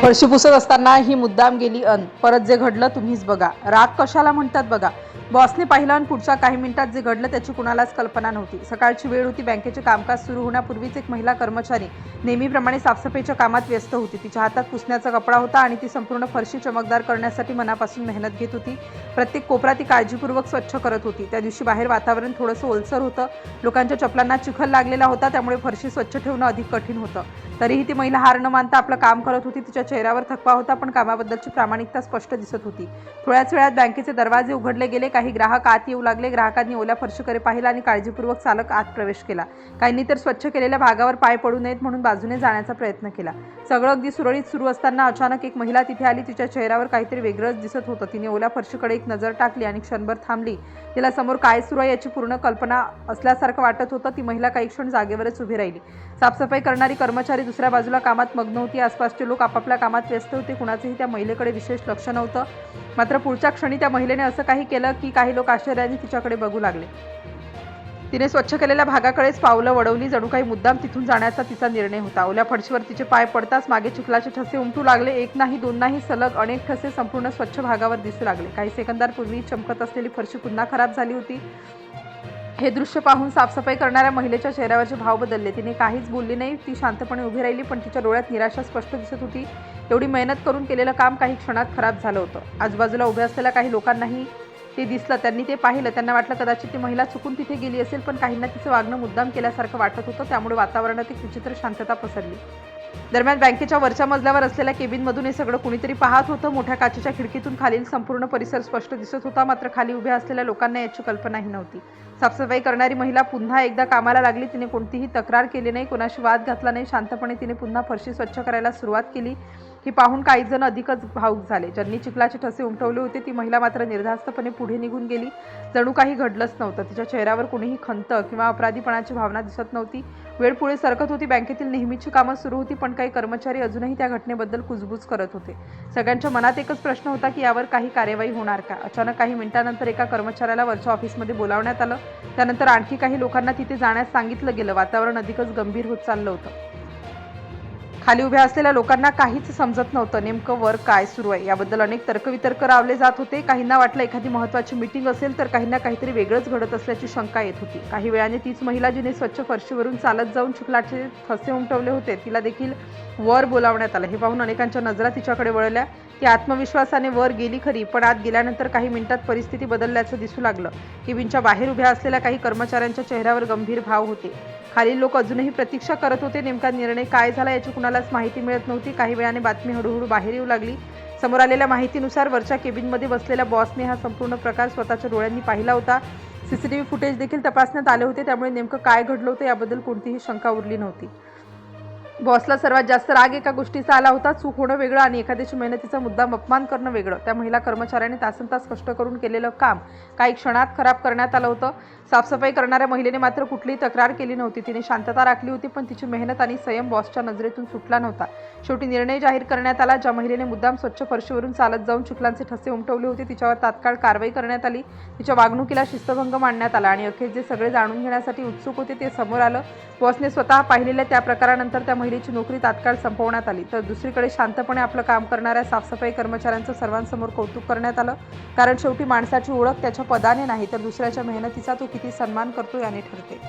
फरशी पुसत असताना ही मुद्दाम गेली अन परत जे घडलं तुम्हीच बघा. राग कशाला म्हणतात बघा. बॉसने पाहिलं आणि पुढच्या काही मिनिटात जे घडलं त्याची कुणालाच कल्पना नव्हती. सकाळची वेळ होती. बँकेचे कामकाज सुरू होण्यापूर्वीच एक महिला कर्मचारी नेहमीप्रमाणे साफसफाईच्या कामात व्यस्त होती. तिच्या हातात पुसण्याचा कपडा होता आणि ती संपूर्ण फरशी चमकदार करण्यासाठी मनापासून मेहनत घेत होती. प्रत्येक कोपरा ती काळजीपूर्वक स्वच्छ करत होती. त्या दिवशी बाहेर वातावरण थोडंसं ओलसर होतं. लोकांच्या चपलांना चिखल लागलेला होता, त्यामुळे फरशी स्वच्छ ठेवणं अधिक कठीण होतं. तरीही ती महिला हार न मानता आपलं काम करत होती. तिच्या चेहऱ्यावर थकवा होता, पण कामाबद्दलची प्रामाणिकता स्पष्ट दिसत होती. थोड्याच वेळात बँकेचे दरवाजे उघडले गेले. काही ग्राहक आत येऊ लागले. ग्राहकांनी ओल्या फरशीकडे पाहिलं आणि काळजीपूर्वक चालक आत प्रवेश केला. काहींनी तर स्वच्छ केलेल्या भागावर पाय पडू नयेत म्हणून बाजूने जाण्याचा प्रयत्न केला. सगळं अगदी सुरळीत सुरू असताना अचानक एक महिला तिथे आली. तिच्या चेहऱ्यावर काहीतरी वेगळंच दिसत होतं. तिने ओल्या फरशीकडे एक नजर टाकली आणि क्षणभर थांबली. तिला समोर काय सुरू आहे याची पूर्ण कल्पना असल्यासारखं वाटत होतं. ती महिला काही क्षण जागेवरच उभी राहिली. साफसफाई करणारी कर्मचारी दुसऱ्या बाजूला कामात मग्न होती. आसपासचे लोक आपापल्या कामात व्यस्त होते. कुणाचंही त्या महिलेकडे विशेष लक्ष नव्हतं. मात्र पुढच्या क्षणी त्या महिलेने असं काही केलं की काही लोक आश्चर्याने तिच्याकडे बघू लागले. तिने स्वच्छ केलेल्या भागाकडेच पावलं वळवली. जणू काही मुद्दाम तिथून जाण्याचा तिचा निर्णय होता. ओल्या फरशीवर तिचे पाय पडताच मागे चिखलाचे ठसे उमटू लागले. एक नाही, दोन नाही, सलग अनेक ठसे संपूर्ण स्वच्छ भागावर दिसू लागले. काही सेकंदांपूर्वी चमकत असलेली फरशी पुन्हा खराब झाली होती. हे दृश्य पाहून साफसफाई करणाऱ्या महिलेच्या चेहऱ्यावरचे भाव बदलले. तिने काहीच बोलली नाही. ती शांतपणे उभी राहिली, पण तिच्या डोळ्यात निराशा स्पष्ट दिसत होती. एवढी मेहनत करून केलेलं काम काही क्षणात खराब झालं होतं. आजूबाजूला उभ्या असलेल्या काही लोकांनाही ते दिसलं. त्यांनी ते पाहिलं. त्यांना वाटलं कदाचित ती महिला चुकून तिथे गेली असेल, पण काहींना तिचं वागणं मुद्दाम केल्यासारखं वाटत होतं. त्यामुळे वातावरणात एक विचित्र शांतता पसरली. दरम्यान बँकेच्या वरच्या मजल्यावर असलेल्या केबिनमधून हे सगळं कुणीतरी पाहत होतं. मोठ्या काचेच्या खिडकीतून खालील संपूर्ण परिसर स्पष्ट दिसत होता. मात्र खाली उभ्या असलेल्या लोकांना याची कल्पनाही नव्हती. साफसफाई करणारी महिला पुन्हा एकदा कामाला लागली. तिने कोणतीही तक्रार केली नाही, कोणाशी वाद घातला नाही. शांतपणे तिने पुन्हा फरशी स्वच्छ करायला सुरुवात केली. ही पाहून काही जण अधिकच भावूक झाले. ज्यांनी चिखलाचे ठसे उमटवले होते ती महिला मात्र निर्धास्तपणे पुढे निघून गेली. जणू काही घडलंच नव्हतं. तिच्या चेहऱ्यावर कुणीही खंत किंवा अपराधीपणाची भावना दिसत नव्हती. वेळ पुढे सरकत होती. बँकेतील नेहमीची कामं सुरू होती, पण काही कर्मचारी अजूनही त्या घटनेबद्दल कुजबूज करत होते. सगळ्यांच्या मनात एकच प्रश्न होता की यावर काही कार्यवाही होणार का. अचानक काही मिनिटांनंतर एका कर्मचाऱ्याला वरच्या ऑफिसमध्ये बोलावण्यात आलं. त्यानंतर आणखी काही लोकांना तिथे जाण्यास सांगितलं गेलं. वातावरण अधिकच गंभीर होत चाललं होतं. खाली उभ्या असलेल्या लोकांना काहीच समजत नव्हतं. नेमकं वर काय सुरू आहे याबद्दल अनेक तर्कवितर्क लावले जात होते. काहींना वाटलं एखादी महत्त्वाची मीटिंग असेल, तर काहींना काहीतरी वेगळंच घडत असल्याची शंका येत होती. काही वेळाने तीच महिला जिने स्वच्छ फरशीवरून चालत जाऊन चिखलाचे ठसे उमटवले होते, तिला देखील वर बोलावण्यात आलं. हे पाहून अनेकांच्या नजरा तिच्याकडे वळल्या. ती आत्मविश्वासाने वर गेली खरी, पण आत गेल्यानंतर काही मिनिटात परिस्थिती बदलल्याचं दिसू लागलं. केबिनच्या बाहेर उभ्या असलेल्या काही कर्मचाऱ्यांच्या चेहऱ्यावर गंभीर भाव होते. खालील लोक अजूनही प्रतीक्षा करत होते. नेमका निर्णय काय झाला याची कुणालाच माहिती मिळत नव्हती. काही वेळाने बातमी हळूहळू बाहेर येऊ लागली. समोर आलेल्या माहितीनुसार वरच्या केबिनमध्ये बसलेल्या बॉसने हा संपूर्ण प्रकार स्वतःच्या डोळ्यांनी पाहिला होता. सीसीटीव्ही फुटेज देखील तपासण्यात आले होते. त्यामुळे नेमकं काय घडलं होतं याबद्दल कोणतीही शंका उरली नव्हती. बॉसला सर्वात जास्त राग एका गोष्टीचा आला होता. चूक होणं वेगळं आणि एखाद्याच्या मेहनतीचा मुद्दाम अपमान करणं वेगळं. त्या महिला कर्मचाऱ्याने तासनतास कष्ट करून केलेलं काम काही क्षणात खराब करण्यात आलं होतं. साफसफाई करणाऱ्या महिलेने मात्र कुठलीही तक्रार केली नव्हती. तिने शांतता राखली होती, पण तिची मेहनत आणि संयम बॉसच्या नजरेतून सुटला नव्हता. शेवटी निर्णय जाहीर करण्यात आला. ज्या महिलेने मुद्दाम स्वच्छ फरशीवरून चालत जाऊन चिखलांचे ठसे उमटवले होते तिच्यावर तात्काळ कारवाई करण्यात आली. तिच्या वागणुकीला शिस्तभंग मानण्यात आला आणि अखेर जे सगळे जाणून घेण्यासाठी उत्सुक होते ते समोर आलं. बॉसने स्वतः पाहिलेल्या त्या प्रकारानंतर त्या महिलेची नोकरी तात्काळ संपवण्यात आली. तर दुसरीकडे शांतपणे आपलं काम करणाऱ्या साफसफाई कर्मचाऱ्यांचं सर्वांसमोर कौतुक करण्यात आलं. कारण शेवटी माणसाची ओळख त्याच्या पदाने नाही, तर दुसऱ्याच्या मेहनतीचा तो किती सन्मान करतो याने ठरते.